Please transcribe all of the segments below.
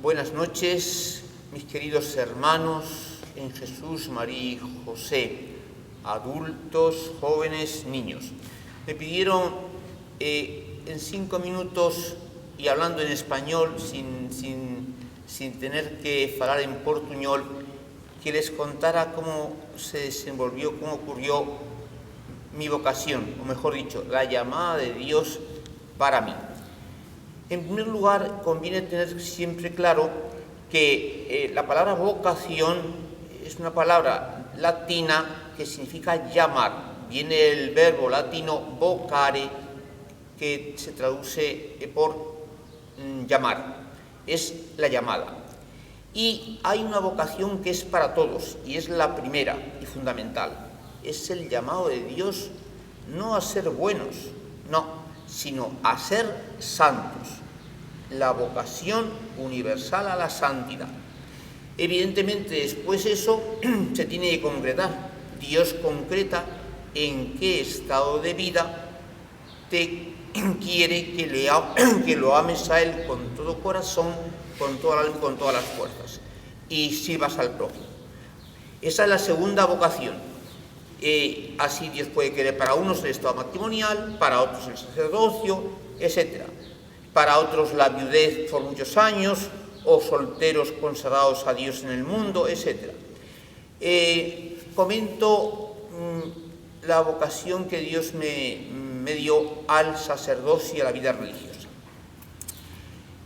Buenas noches, mis queridos hermanos en Jesús, María y José, adultos, jóvenes, niños. Me pidieron en 5 minutos y hablando en español, sin tener que hablar en portuñol, que les contara cómo se desenvolvió, cómo ocurrió mi vocación, o mejor dicho, la llamada de Dios para mí. En primer lugar, conviene tener siempre claro que la palabra vocación es una palabra latina que significa llamar. Viene el verbo latino vocare, que se traduce por llamar. Es la llamada. Y hay una vocación que es para todos, y es la primera y fundamental. Es el llamado de Dios no a ser buenos, no, sino a ser santos. La vocación universal a la santidad. Evidentemente, después eso se tiene que concretar. Dios concreta en qué estado de vida te quiere que lo ames a Él con todo corazón, con toda alma y con todas las fuerzas, y sirvas al prójimo. Esa es la segunda vocación. Así Dios puede querer para unos el estado matrimonial, para otros el sacerdocio, etc. Para otros la viudez por muchos años, o solteros consagrados a Dios en el mundo, etc. Comento la vocación que Dios me dio al sacerdocio y a la vida religiosa.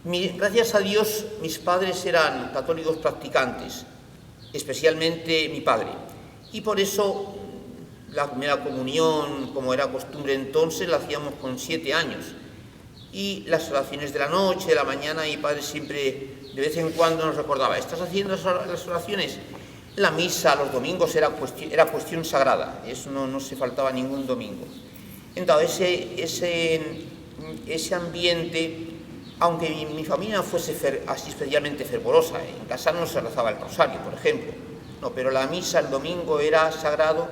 Gracias a Dios, mis padres eran católicos practicantes, especialmente mi padre, y por eso la primera comunión, como era costumbre entonces, la hacíamos con 7 años. Y las oraciones de la noche, de la mañana, mi padre siempre, de vez en cuando, nos recordaba: ¿estás haciendo las oraciones? La misa los domingos era cuestión sagrada, eso no se faltaba ningún domingo. Entonces, ese ambiente, aunque mi familia no fuese así especialmente fervorosa, en casa no se rezaba el rosario, por ejemplo, no, pero la misa el domingo era sagrado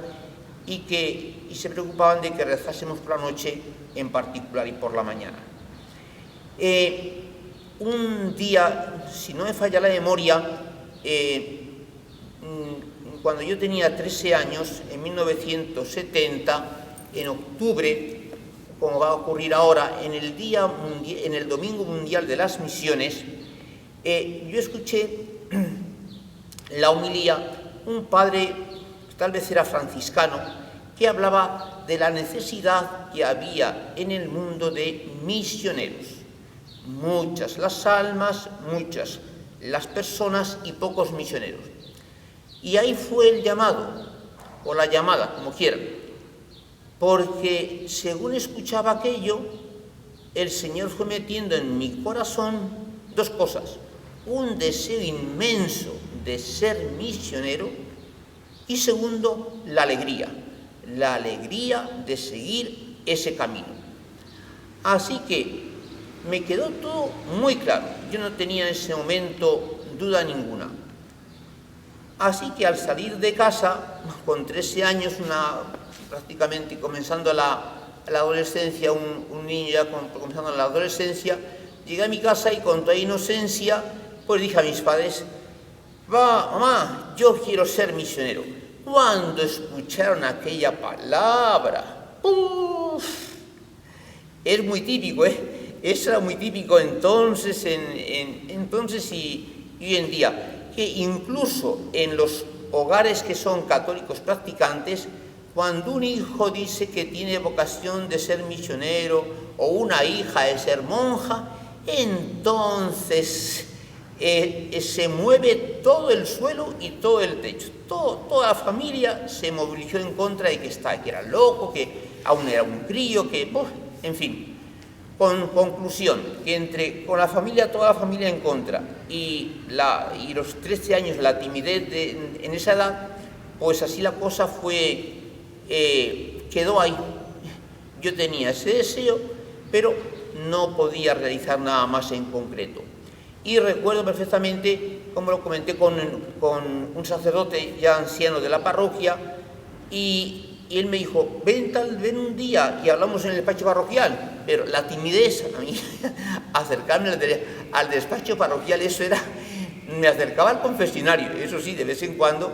y se preocupaban de que rezásemos por la noche en particular y por la mañana. Un día, si no me falla la memoria, cuando yo tenía 13 años, en 1970, en octubre, como va a ocurrir ahora, en el Domingo Mundial de las Misiones, yo escuché la homilía, un padre, tal vez era franciscano, que hablaba de la necesidad que había en el mundo de misioneros. Muchas las almas, muchas las personas y pocos misioneros. Y ahí fue el llamado, o la llamada, como quieran, porque según escuchaba aquello, el Señor fue metiendo en mi corazón 2 cosas: un deseo inmenso de ser misionero y segundo, la alegría de seguir ese camino. Así que me quedó todo muy claro, yo no tenía en ese momento duda ninguna. Así que al salir de casa, con 13 años, prácticamente comenzando la adolescencia, un niño ya comenzando la adolescencia, llegué a mi casa y con toda inocencia, pues dije a mis padres: mamá, yo quiero ser misionero. Cuando escucharon aquella palabra, ¡uf! Es muy típico, Eso era muy típico entonces, entonces y hoy en día, que incluso en los hogares que son católicos practicantes, cuando un hijo dice que tiene vocación de ser misionero o una hija de ser monja, entonces se mueve todo el suelo y todo el techo. Toda la familia se movilizó en contra de que era loco, que aún era un crío, en fin. Con conclusión, que con toda la familia en contra y los 13 años, la timidez en esa edad, pues así la cosa quedó ahí. Yo tenía ese deseo, pero no podía realizar nada más en concreto. Y recuerdo perfectamente, como lo comenté con un sacerdote ya anciano de la parroquia, y y él me dijo, ven un día y hablamos en el despacho parroquial. Pero la timidez, a mí, acercarme al despacho parroquial, eso era, me acercaba al confesionario, eso sí, de vez en cuando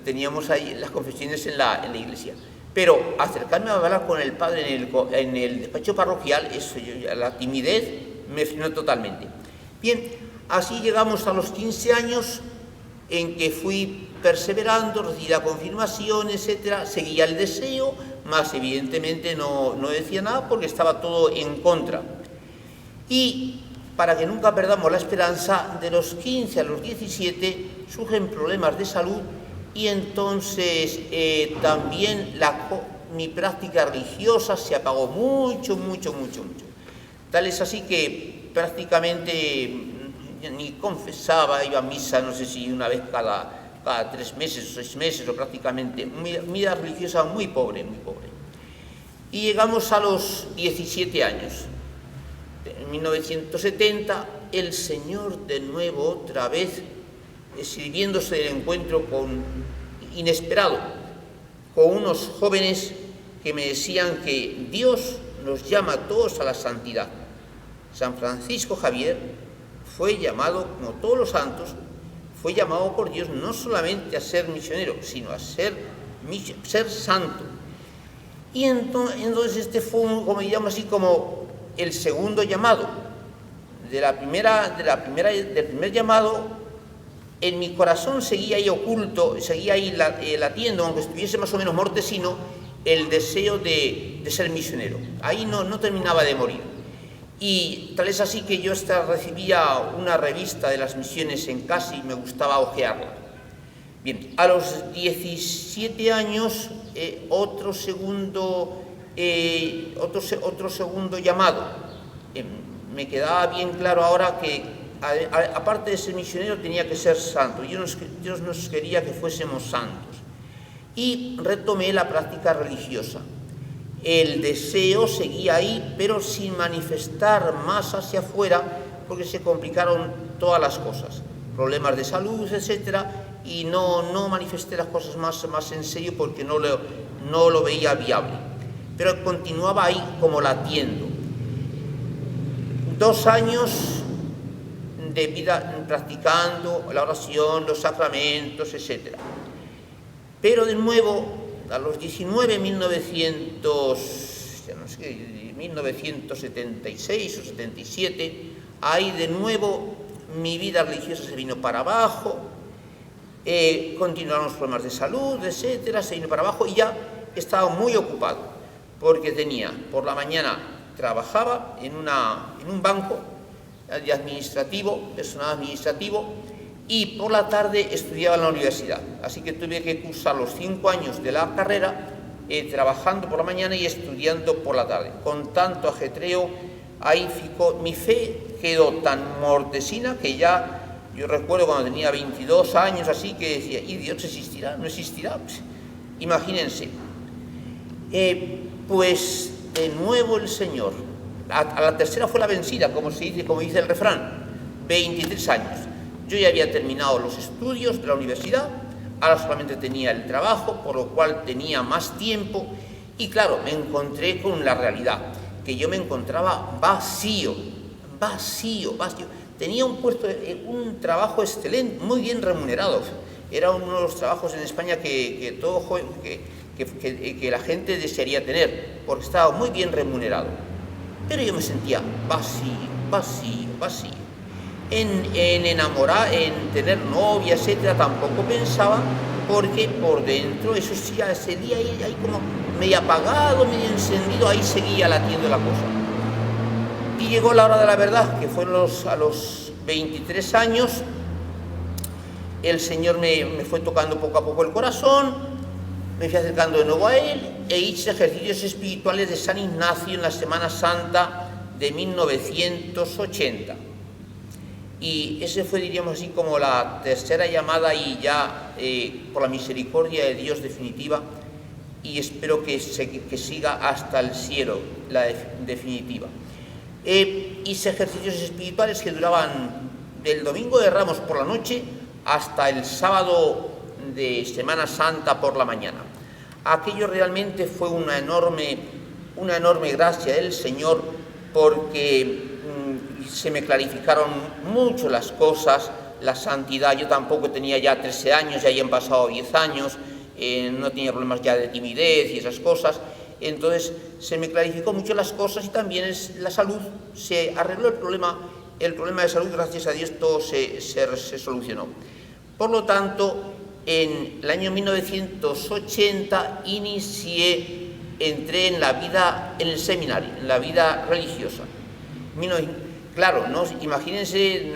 teníamos ahí las confesiones en la iglesia. Pero acercarme a hablar con el padre en el despacho parroquial, eso, la timidez me frenó totalmente. Bien, así llegamos a los 15 años, en que fui perseverando, recibí la confirmación, etcétera, seguía el deseo, más evidentemente no decía nada porque estaba todo en contra. Y para que nunca perdamos la esperanza, de los 15 a los 17 surgen problemas de salud y entonces también mi práctica religiosa se apagó mucho. Tal es así que prácticamente ni confesaba, iba a misa, no sé si una vez cada 3 meses o 6 meses, o prácticamente, vida religiosa muy pobre. Y llegamos a los 17 años. En 1970, el Señor de nuevo, otra vez, sirviéndose del encuentro inesperado, con unos jóvenes que me decían que Dios nos llama a todos a la santidad. San Francisco Javier fue llamado, como todos los santos, fue llamado por Dios no solamente a ser misionero, sino a ser santo. Y entonces este fue, como digamos así, como el segundo llamado. Del primer llamado, en mi corazón seguía ahí oculto, seguía ahí latiendo, aunque estuviese más o menos mortecino, el deseo de ser misionero. Ahí no terminaba de morir. Y tal es así que yo recibía una revista de las misiones en casa y me gustaba hojearla. Bien, a los 17 años, otro segundo llamado. Me quedaba bien claro ahora que, aparte de ser misionero, tenía que ser santo. Dios nos quería que fuésemos santos. Y retomé la práctica religiosa. El deseo seguía ahí, pero sin manifestar más hacia afuera, porque se complicaron todas las cosas, problemas de salud, etcétera, y no manifesté las cosas más en serio porque no lo veía viable. Pero continuaba ahí como latiendo. 2 años de vida practicando la oración, los sacramentos, etcétera. Pero de nuevo, a los 19, 1976 o 77, ahí de nuevo mi vida religiosa se vino para abajo, continuaron los problemas de salud, etcétera, se vino para abajo y ya estaba muy ocupado, porque por la mañana trabajaba en un banco personal administrativo, y por la tarde estudiaba en la universidad. Así que tuve que cursar los 5 años de la carrera trabajando por la mañana y estudiando por la tarde. Con tanto ajetreo, ahí mi fe quedó tan mortecina que ya, yo recuerdo cuando tenía 22 años así, que decía, ¿y Dios existirá? ¿No existirá? Pues, imagínense. Pues de nuevo el Señor, a la tercera fue la vencida, como dice el refrán, 23 años. Yo ya había terminado los estudios de la universidad, ahora solamente tenía el trabajo, por lo cual tenía más tiempo, y claro, me encontré con la realidad, que yo me encontraba vacío. Tenía un trabajo excelente, muy bien remunerado. Era uno de los trabajos en España que la gente desearía tener, porque estaba muy bien remunerado. Pero yo me sentía vacío. En enamorar, en tener novia, etcétera, tampoco pensaba, porque por dentro, eso sí, ese día ahí como medio apagado, medio encendido, ahí seguía latiendo la cosa. Y llegó la hora de la verdad, que fue a los 23 años, el Señor me fue tocando poco a poco el corazón, me fui acercando de nuevo a Él, e hice ejercicios espirituales de San Ignacio en la Semana Santa de 1980. Y ese fue, diríamos así, como la tercera llamada y ya por la misericordia de Dios definitiva, y espero que siga hasta el cielo, la definitiva. Hice ejercicios espirituales que duraban del Domingo de Ramos por la noche hasta el sábado de Semana Santa por la mañana. aquello realmente fue una enorme gracia del Señor, porque se me clarificaron mucho las cosas, la santidad. Yo tampoco tenía ya 13 años, ya habían pasado 10 años, no tenía problemas ya de timidez y esas cosas. Entonces se me clarificó mucho las cosas, y también la salud, se arregló el problema de salud, gracias a Dios todo se solucionó. Por lo tanto, en el año 1980 entré en el seminario, en la vida religiosa. Claro, imagínense,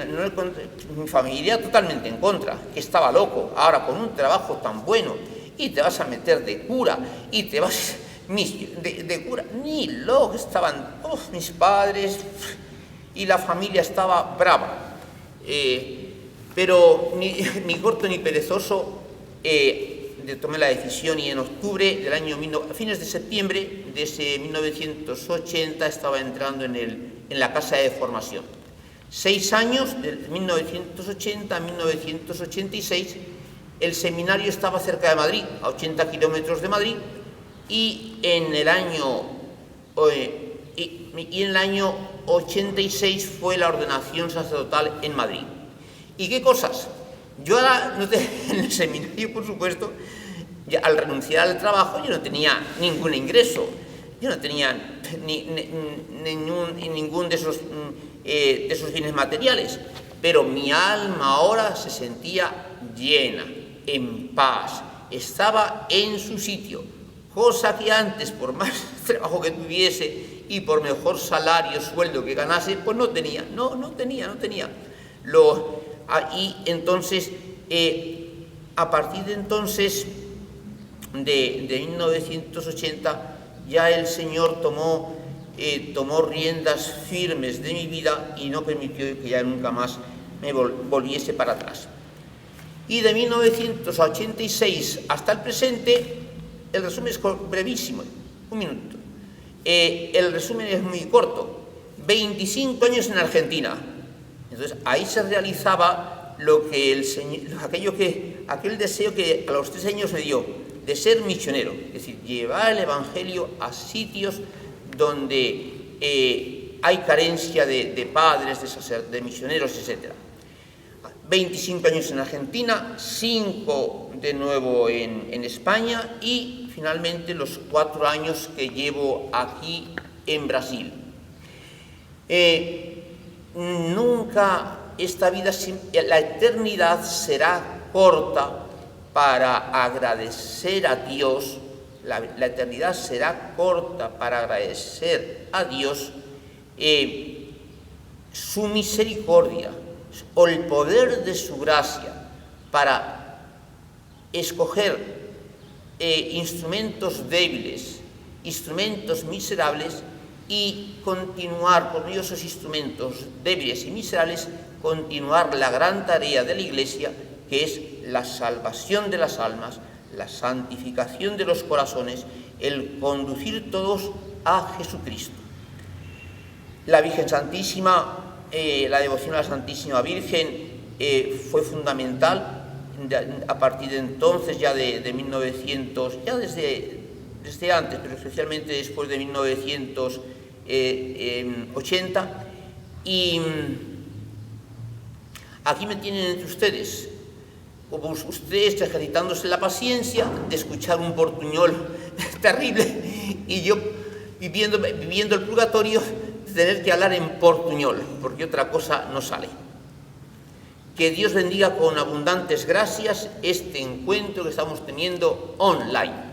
mi familia totalmente en contra, que estaba loco, ahora con un trabajo tan bueno, y te vas a meter de cura, y te vas de cura, ni loco estaban mis padres, y la familia estaba brava. Pero ni corto ni perezoso, tomé la decisión, y en octubre del año, a fines de septiembre de ese 1980, estaba entrando en la casa de formación. 6 años, de 1980 a 1986, el seminario estaba cerca de Madrid, a 80 kilómetros de Madrid, y en el año 86 fue la ordenación sacerdotal en Madrid. ¿Y qué cosas? Yo ahora, en el seminario, por supuesto, ya al renunciar al trabajo, yo no tenía ningún ingreso, yo no tenía ningún de esos bienes materiales, pero mi alma ahora se sentía llena, en paz, estaba en su sitio, cosa que antes, por más trabajo que tuviese y por mejor salario, sueldo que ganase, pues no tenía. Y entonces, a partir de entonces, de 1980, ya el Señor tomó riendas firmes de mi vida y no permitió que ya nunca más me volviese para atrás. Y de 1986 hasta el presente, el resumen es brevísimo, 1 minuto. El resumen es muy corto: 25 años en Argentina. Entonces ahí se realizaba aquel deseo que a los 3 años me dio, de ser misionero, es decir, llevar el Evangelio a sitios donde hay carencia de padres, de misioneros, etc. 25 años en Argentina, 5 de nuevo en España, y finalmente los 4 años que llevo aquí en Brasil. Nunca esta vida, la eternidad será corta para agradecer a Dios. La eternidad será corta para agradecer a Dios su misericordia o el poder de su gracia para escoger instrumentos débiles, instrumentos miserables, y continuar por medio de esos instrumentos débiles y miserables, continuar la gran tarea de la Iglesia, que es la salvación de las almas, la santificación de los corazones, el conducir todos a Jesucristo. La Virgen Santísima, la devoción a la Santísima Virgen fue fundamental a partir de entonces, ya de 1900, ya desde antes, pero especialmente después de 1980, y aquí me tienen entre ustedes, como ustedes ejercitándose la paciencia de escuchar un portuñol terrible, y yo viviendo el purgatorio, de tener que hablar en portuñol, porque otra cosa no sale. Que Dios bendiga con abundantes gracias este encuentro que estamos teniendo online.